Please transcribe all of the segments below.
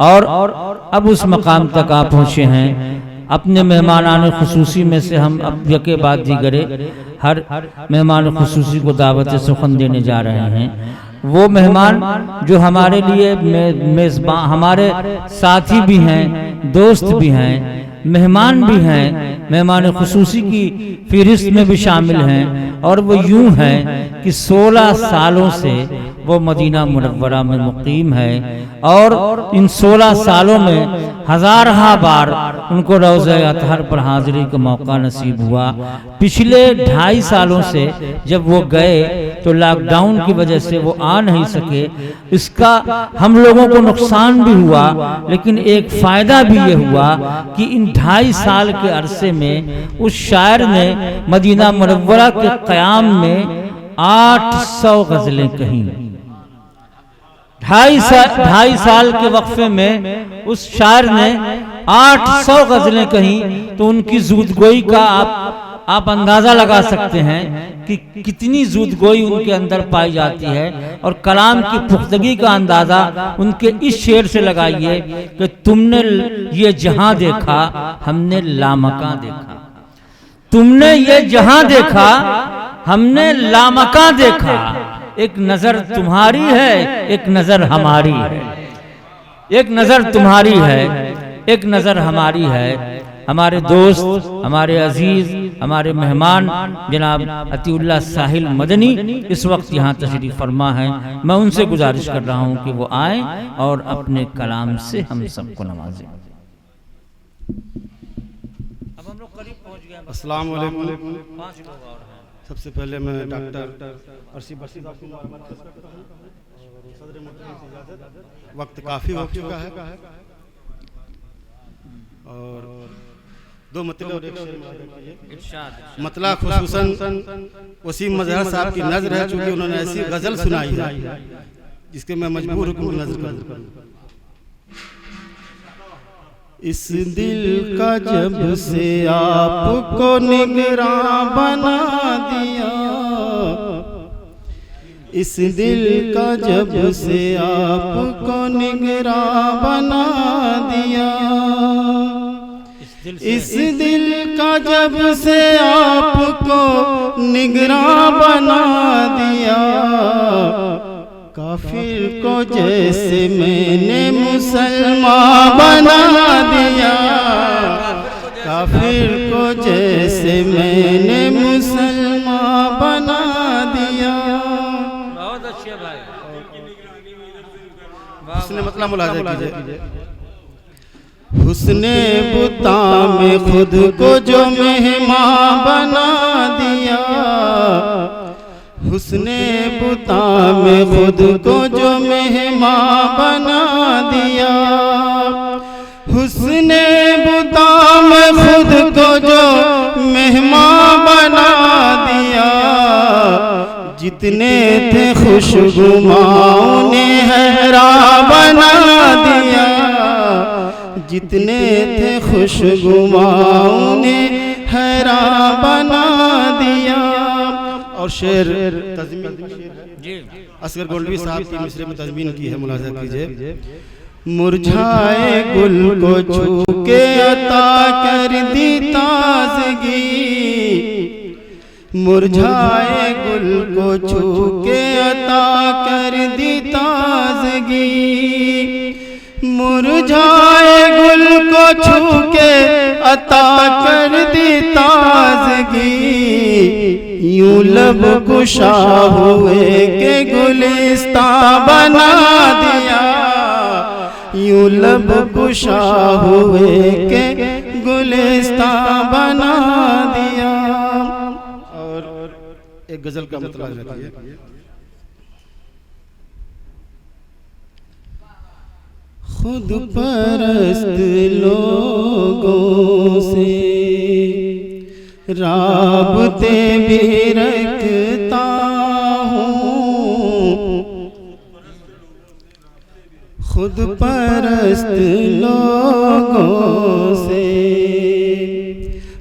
और अब उस मकाम तक आप पहुँचे हैं। अपने मेहमानान खुसूसी में से हम अब यके बाद दीगरे हर मेहमान खुसूसी को दावत सुखन देने जा रहे हैं। वो मेहमान जो हमारे लिए मेज़बान, हमारे साथी भी हैं, दोस्त भी हैं, मेहमान भी हैं, मेहमान खुसूसी की फहरिस्त में भी शामिल हैं। और वो यूं हैं कि 16 सालों से वो मदीना मुनव्वरा में मुकीम है और इन 16 सालों में हज़ारहा बार उनको रोज़ा अतहर पर हाज़िरी का मौका नसीब हुआ। पिछले 2.5 सालों से जब वो गए तो लॉकडाउन की वजह से वो आ नहीं सके। इसका हम लोगों को नुकसान भी हुआ, लेकिन एक फ़ायदा भी ये हुआ कि इन 2.5 साल के अरसे में उस शायर ने मदीना मुनव्वरा के क़याम में 800 गज़लें कहीं। 2.5 साल के वक्फे में उस शायर ने 800 गज़लें कहीं। तो उनकी ज़ूदगोई का आप अंदाज़ा लगा सकते हैं कि कितनी ज़ूदगोई उनके अंदर पाई जाती है। और कलाम की पुख्तगी का अंदाज़ा उनके इस शेर से लगाइए कि तुमने ये जहां देखा, हमने लामकां देखा। तुमने ये जहां देखा, हमने लामकां देखा। एक नज़र तुम्हारी है, एक नज़र हमारी है। एक नज़र तुम्हारी है, एक नज़र हमारी है। हमारे दोस्त, हमारे अजीज़, हमारे मेहमान जनाब अतीउल्लाह साहिल मदनी इस वक्त यहाँ तशरीफ़ फरमा है। मैं उनसे गुजारिश कर रहा हूँ कि वो आएँ और अपने कलाम से हम सबको नवाजें। अब हम लोग करीब पहुँच गए। अस्सलाम वालेकुम। 5 लोग और हैं। सबसे पहले मैं डॉक्टर अर्शी बशीर वक्त काफ़ी हो चुका है और 2 मतले और एक शेर मतला खुसूसन वसीम मजहर साहब की नज़र है, चूँकि उन्होंने ऐसी गज़ल सुनाई है जिसके मैं मजबूर हूँ नज़र करूँ। इस दिल का जब से आपको निगरां बना दिया, इस दिल का जब से आपको निगरां बना दिया, इस दिल का जब से आपको निगरां बना दिया, काफिर को जैसे मैंने मुसलमान बना दिया, काफिर को जैसे मैंने मुसलमान बना दिया। बहुत अच्छे भाई। उसने मतलब मुलाज़ा कीजिए। हुस्ने बुता में खुद को जो मेहमान बना दिया, हुस्ने बुता में खुद को जो मेहमान बना दिया, हुस्ने बुता में खुद को जो मेहमान बना दिया, जितने थे खुशगुमाओं ने हैरान बना दिया, जितने थे खुशगुमाओं ने हैरान बना दिया। और शेर असगर गोल्डवी साहब की मिसरे में तज़मीन की है, मुलाज़ा कीजिए। मुरझाए गुल को छू के अता कर दी ताज़गी, मुरझाए गुल को छू के अता कर दी ताज़गी, मुरझाए गुल को छू के अता कर दी ताज़गी, यूं लब कुशा हुए के गुलिस्तां बना दिया, यूं लब कुशा हुए के गुलिस्तां बना दिया। और एक गजल का मतलब रखिए। खुद परस्त लोगों से राबते भी रखता हूँ, खुद परस्त लोगों से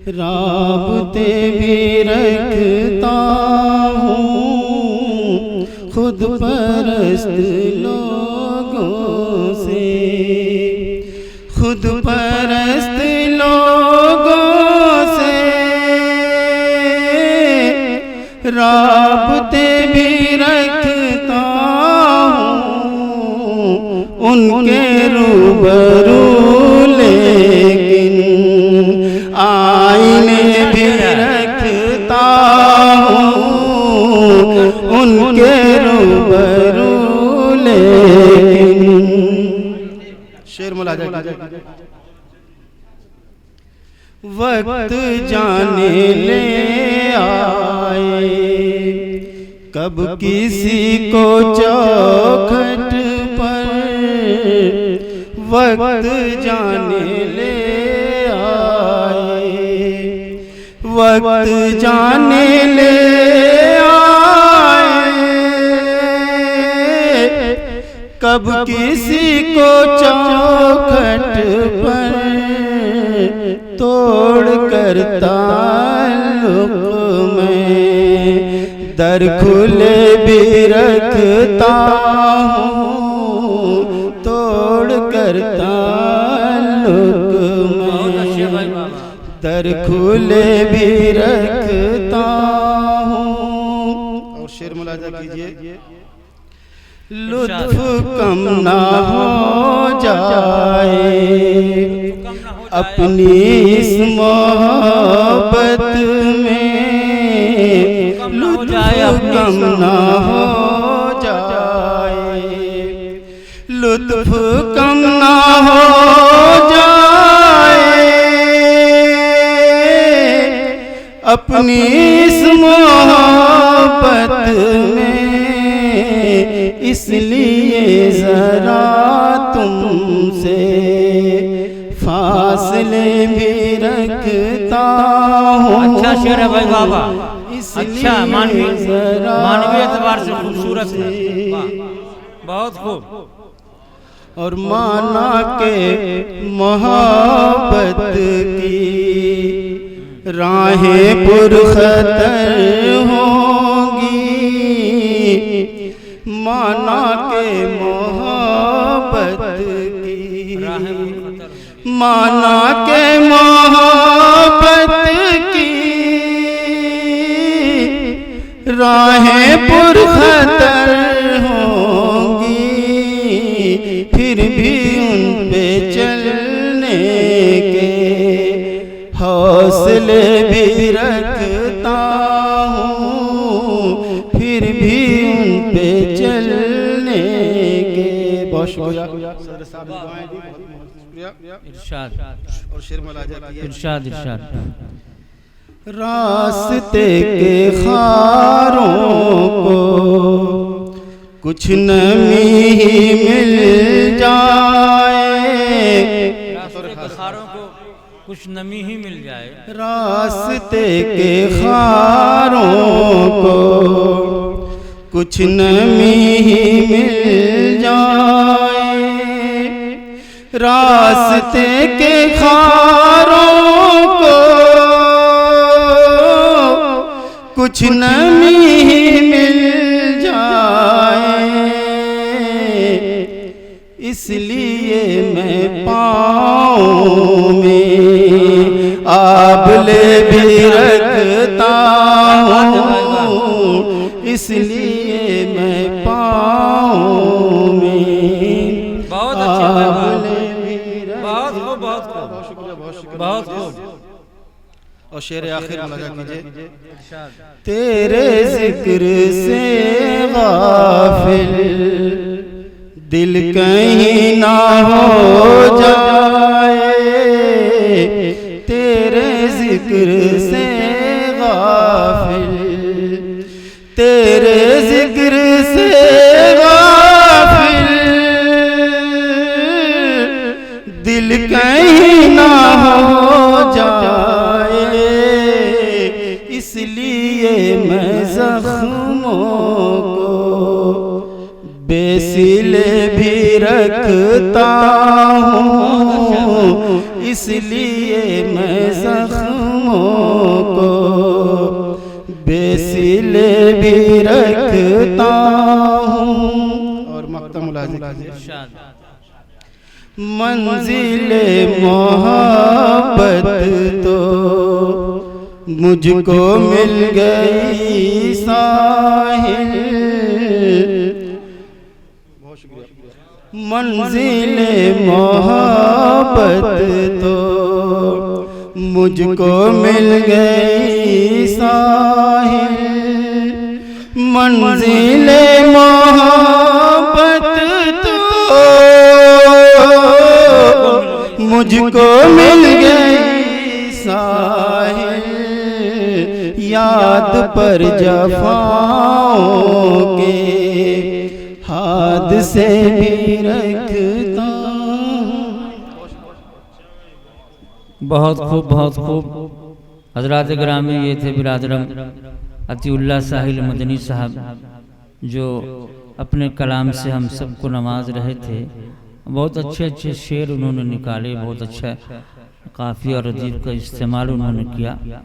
राबते भी रखता हूँ, खुद परस्त लोगों से खुद परस्त लोगों से राबते भी रखता हूँ उनके रूबरू, लेकिन आईने भी रखता हूँ उनके रूबरू, लेकिन शेर मुलाजा कीजिए। वक्त जाने ले आए कब किसी को चौखट पर, वक्त जाने ले आए, वक्त जाने ले आए कब किसी को चौखट पर तोड़ कर ताल्लुक में दर खुले भी रखता हूँ, तोड़ कर ताल्लुक में दर खुले भी रखता हूँ। और शेर मुलाजा कीजिए। लुत्फ कम ना हो जाए अपनी इस मोहब्बत में, लुत्फ कम ना हो जाए, लुत्फ कम ना हो जाए अपनी इस मोहब्बत में, इसलिए जरा तुमसे फासले भी रखता हूँ। अच्छा शेर है भाई बाबा, अच्छा मानवीय एतबार से खूबसूरत है, बहुत खूब। और माना के मोहब्बत की राहें पुरखतर होंगी, माना के मोहब्बत की, माना के मोहब्बत की राहें पुरखतर होंगी, फिर भी उन पे चलने के हौसले भी रखता हूँ, फिर भी उन पे चलने के। बहुत शुक्रिया सर साहब, इरशाद और शेर मुलाजा कीजिए। इरशाद इरशाद। रास्ते के खारों को कुछ नमी ही मिल जाए, रास्ते के खारों को कुछ नमी ही मिल जाए, रास्ते के खारों को कुछ नमी ही मिल जाए, रास्ते के खारों को कुछ नमी ही मिल जाए, इसलिए मैं पाँव में आबले भी रखता हूँ, इसलिए मैं पाँव में बहुत आबले भी बहुत खूब, बहुत खूब, बहुत खूब। और शेर आखिर मुलाजा कीजिए। तेरे जिक्र से गाफिल दिल कहीं ना हो जाए, तेरे जिक्र से गाफिल, तेरे जिक्र से गाफिल दिल कहीं ना हो जाए, इसलिए मैं जख्मों को बेसिले भी रखता हूँ, इसलिए मैं जख्मों को बेसिले भी रखता हूँ। और मक्ता मुलाज़िम मंजिले मोहब्बत तो मुझको मिल गई साहिल, मंजिले मोहब्बत तो मुझको मिल गई साहिल, मंजिले मोहब्बत तो मुझको मिल गई साहिल, याद पर जफाओं के हाथ से भी रखता। बहुत खूब, बहुत खूब। हजरात ग्रामी ये थे बिरादरम अतीउल्लाह साहिल मदनी साहब, जो अपने कलाम से हम सबको नवाज रहे थे। बहुत अच्छे अच्छे शेर उन्होंने निकाले, बहुत अच्छा काफ़ी और अदीब का इस्तेमाल उन्होंने किया।